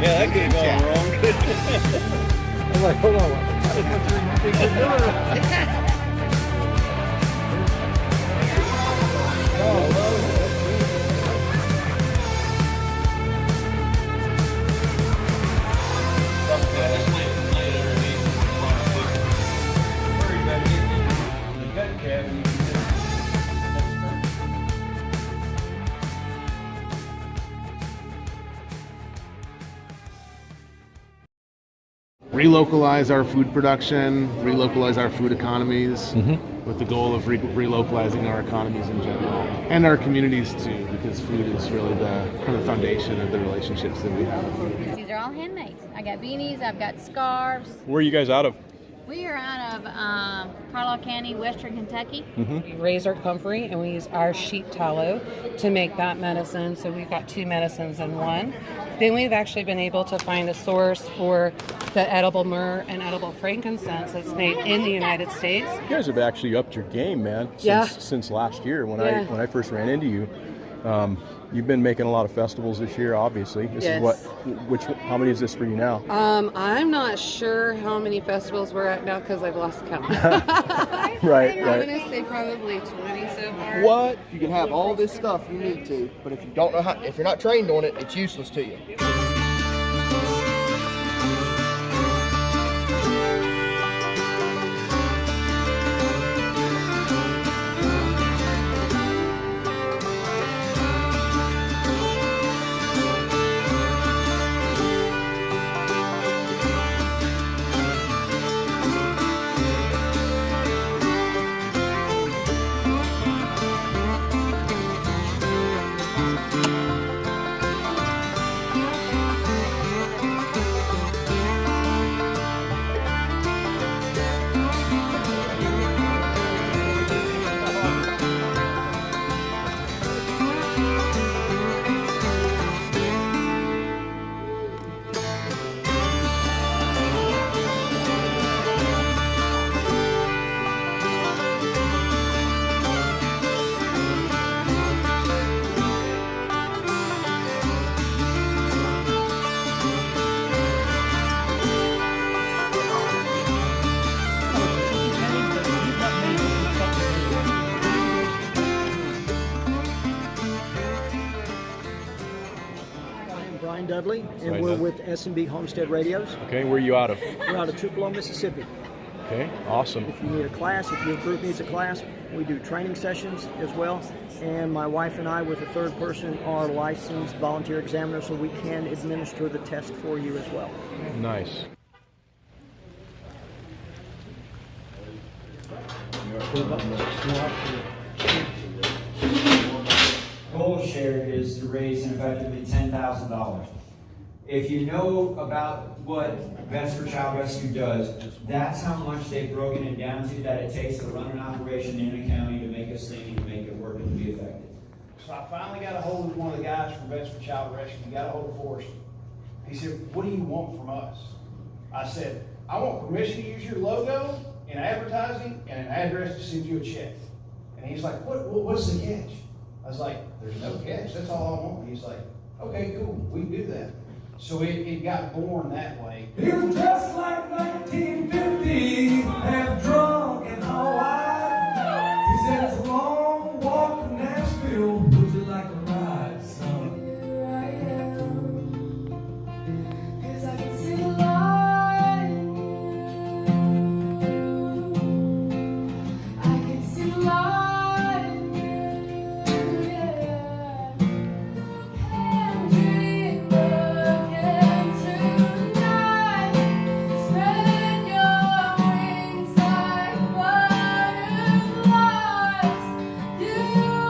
Yeah, that could have gone wrong. I'm like, hold on. Relocalize our food production, relocalize our food economies, with the goal of relocalizing our economies in general and our communities too, because food is really the kind of foundation of the relationships that we have. These are all handmade. I got beanies, I've got scarves. Where are you guys out of? We are out of Carlisle County, Western Kentucky. We raise our comfrey and we use our sheep tallow to make that medicine. So we've got 2 medicines in one. Then we've actually been able to find a source for the edible myrrh and edible frankincense that's made in the United States. You guys have actually upped your game, man, since last year when I first ran into you. You've been making a lot of festivals this year, obviously. This is how many is this for you now? I'm not sure how many festivals we're at now because I've lost count. Right. I'm going to say probably 20 so far. What? You can have all this stuff you need to, but if you don't know how, if you're not trained on it, it's useless to you. Dudley, and we're with S&B Homestead Radios. Okay, where are you out of? We're out of Tupelo, Mississippi. Okay, awesome. If you need a class, if your group needs a class, we do training sessions as well. And my wife and I, with a third person, are licensed volunteer examiners, so we can administer the test for you as well. Nice. Goal share is to raise effectively $10,000. If you know about what Vets for Child Rescue does, that's how much they've broken it down to that it takes to run an operation in a county to make us think and to make it work and to be effective. So I finally got a hold of one of the guys from Vets for Child Rescue. He got a hold of Forrest. He said, "What do you want from us?" I said, "I want permission to use your logo in advertising and an address to send you a check." And he's like, what's the catch? I was like, "There's no catch. That's all I want." He's like, "Okay, cool. We can do that." So it got born that way. It was just like 1950, half drunk and all white. He said, "It's a long walk to Nashville. Would you like a ride, son?" Here I am, 'cause I can see the light in you. I can see the light in you, yeah. And dream again tonight. Spread your wings like butterflies. You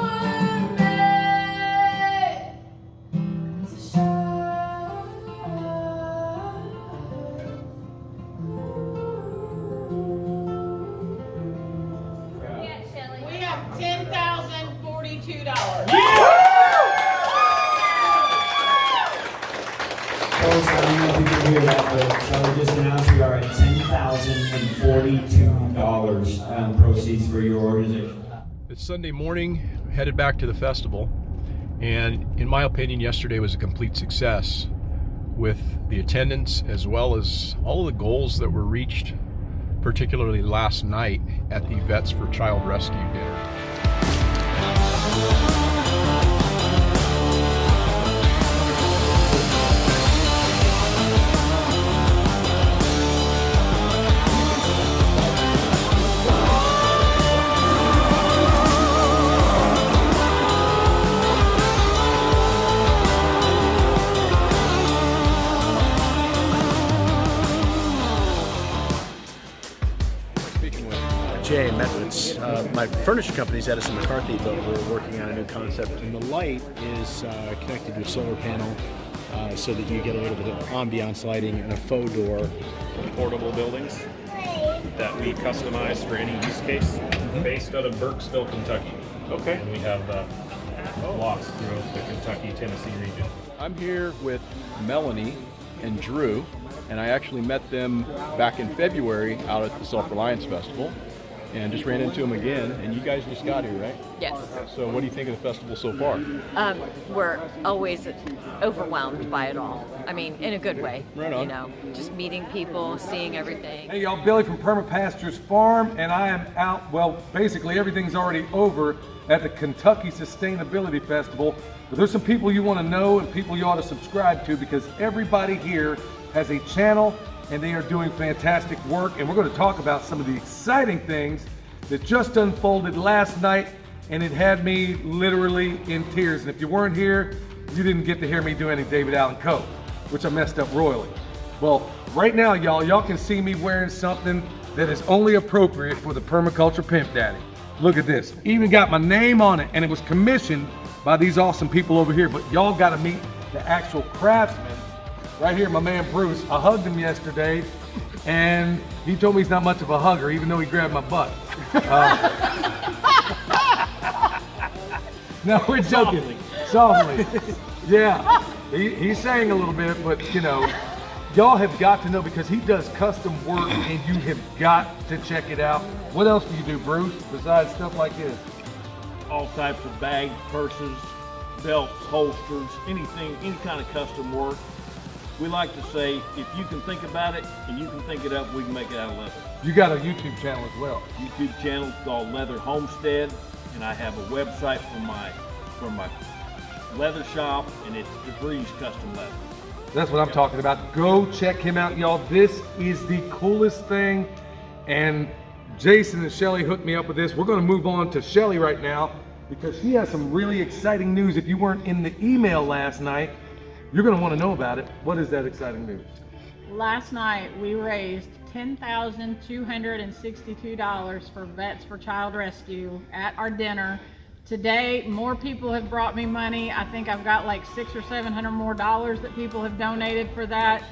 were made to shine. We have $10,042. Folks, I don't know if you can hear that, but Charlie just announced we are at $10,042 proceeds for your organization. It's Sunday morning, headed back to the festival, and in my opinion, yesterday was a complete success. with the attendance as well as all of the goals that were reached, particularly last night at the Vets for Child Rescue dinner. Jay and Methods. My furniture company is Edison McCarthy, but we're working on a new concept. And the light is connected to a solar panel so that you get a little bit of ambiance lighting and a faux door. Portable buildings that we customize for any use case, based out of Burkesville, Kentucky. Okay. And we have blocks throughout the Kentucky, Tennessee region. I'm here with Melanie and Drew, and I actually met them back in February out at the Self-Reliance Festival. And just ran into them again, and you guys just got here, right? Yes. So what do you think of the festival so far? We're always overwhelmed by it all. I mean, in a good way. Right on. You know, just meeting people, seeing everything. Hey y'all, Billy from Permapastures Farm, and I am out, well, basically everything's already over at the Kentucky Sustainability Festival. But there's some people you want to know and people you ought to subscribe to, because everybody here has a channel and they are doing fantastic work. And we're going to talk about some of the exciting things that just unfolded last night, and it had me literally in tears. And if you weren't here, you didn't get to hear me do any David Allen Coe, which I messed up royally. Well, right now, y'all can see me wearing something that is only appropriate for the Permaculture Pimp Daddy. Look at this. Even got my name on it, and it was commissioned by these awesome people over here. But y'all got to meet the actual craftsman. Right here, my man Bruce. I hugged him yesterday, and he told me he's not much of a hugger, even though he grabbed my butt. No, we're joking. Softly. Yeah, he's saying a little bit, but you know, y'all have got to know, because he does custom work, and you have got to check it out. What else do you do, Bruce, besides stuff like this? All types of bags, purses, belts, holsters, anything, any kind of custom work. We like to say, if you can think about it and you can think it up, we can make it out of leather. You got a YouTube channel as well. YouTube channel called Leather Homestead, and I have a website for my leather shop, and it's DeVries Custom Leather. That's what I'm talking about. Go check him out, y'all. This is the coolest thing. And Jason and Shelly hooked me up with this. We're going to move on to Shelly right now, because she has some really exciting news. If you weren't in the email last night, you're going to want to know about it. What is that exciting news? Last night we raised $10,262 for Vets for Child Rescue at our dinner. Today, more people have brought me money. I think I've got like $600 or $700 more that people have donated for that.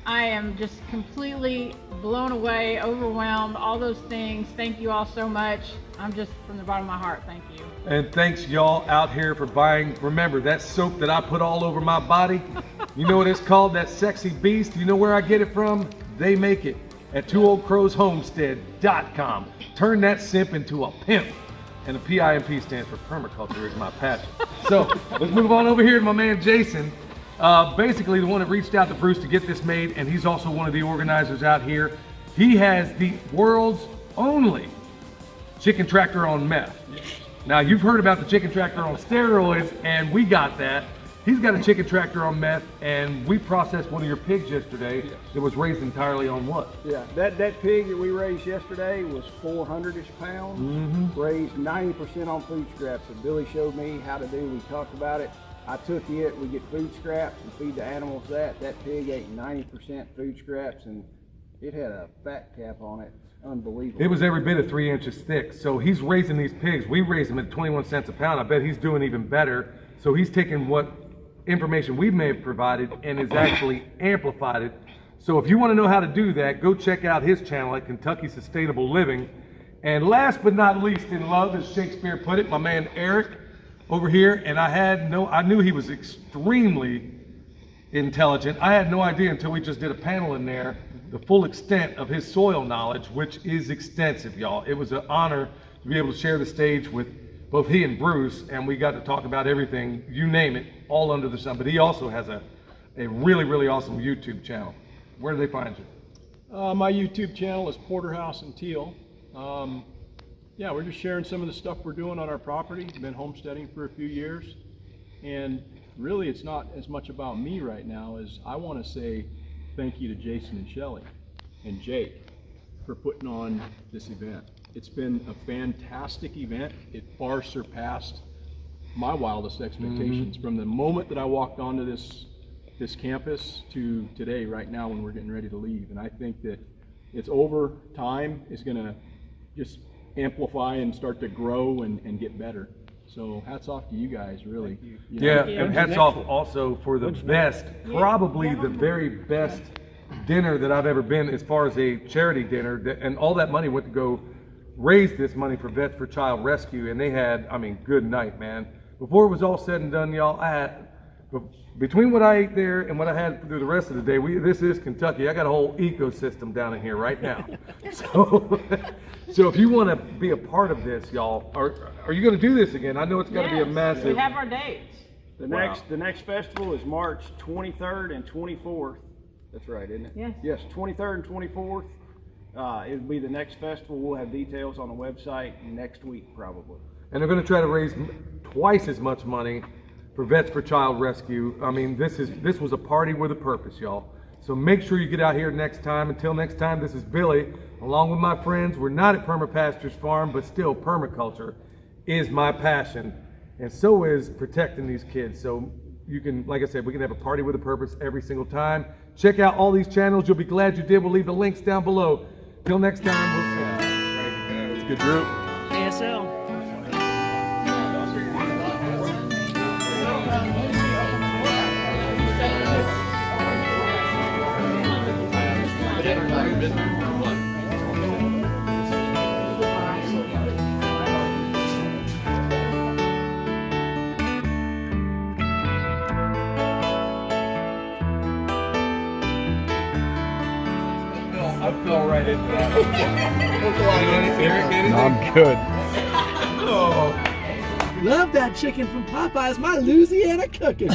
I am just completely blown away, overwhelmed, all those things. Thank you all so much. I'm just, from the bottom of my heart, thank you. And thanks y'all out here for buying. Remember, that soap that I put all over my body, you know what it's called, that Sexy Beast? You know where I get it from? They make it at twooldcrowshomestead.com. Turn that simp into a pimp. And the PIMP stands for permaculture, is my passion. So let's move on over here to my man Jason. Basically the one that reached out to Bruce to get this made, and he's also one of the organizers out here. He has the world's only chicken tractor on meth. Now, you've heard about the chicken tractor on steroids, and we got that. He's got a chicken tractor on meth, and we processed one of your pigs yesterday that was raised entirely on what? Yeah, that pig that we raised yesterday was 400-ish pounds, raised 90% on food scraps. And Billy showed me how to do, we talked about it. I took it, we get food scraps and feed the animals that. That pig ate 90% food scraps, and it had a fat cap on it. Unbelievable. It was every bit of 3 inches thick. So he's raising these pigs. We raise them at 21 cents a pound. I bet he's doing even better. So he's taken what information we may have provided and has actually amplified it. So if you want to know how to do that, go check out his channel at Kentucky Sustainable Living. And last but not least in love, as Shakespeare put it, my man Eric over here. And I knew he was extremely intelligent. I had no idea until we just did a panel in there, the full extent of his soil knowledge, which is extensive, y'all. It was an honor to be able to share the stage with both he and Bruce, and we got to talk about everything, you name it, all under the sun. But he also has a a really, really awesome YouTube channel. Where do they find you? My YouTube channel is Porterhouse and Teal. Yeah, we're just sharing some of the stuff we're doing on our property. Been homesteading for a few years, and really it's not as much about me right now as I want to say thank you to Jason and Shelley and Jake for putting on this event. It's been a fantastic event. It far surpassed my wildest expectations from the moment that I walked onto this campus to today, right now, when we're getting ready to leave. And I think that it's over time is going to just amplify and start to grow and get better. So hats off to you guys, really. Yeah, and hats off also for the best, probably the very best dinner that I've ever been as far as a charity dinner. And all that money went to go raise this money for Vets for Child Rescue. And they had, I mean, good night, man. Before it was all said and done, y'all, between what I ate there and what I had through the rest of the day, this is Kentucky. I got a whole ecosystem down in here right now. So if you want to be a part of this, y'all, are you going to do this again? I know it's got to be a massive. We have our dates. The next festival is March 23rd and 24th. That's right, isn't it? Yes. Yes, 23rd and 24th. It'll be the next festival. We'll have details on the website next week, probably. And they're going to try to raise twice as much money for Vets for Child Rescue. I mean, this was a party with a purpose, y'all. So make sure you get out here next time. Until next time, this is Billy, along with my friends. We're not at Permapastures Farm, but still permaculture is my passion. And so is protecting these kids. So you can, like I said, we can have a party with a purpose every single time. Check out all these channels. You'll be glad you did. We'll leave the links down below. Till next time, we'll see you. It's a good group. ASL. I fell right into that. I'm good. Love that chicken from Popeyes, my Louisiana cooking.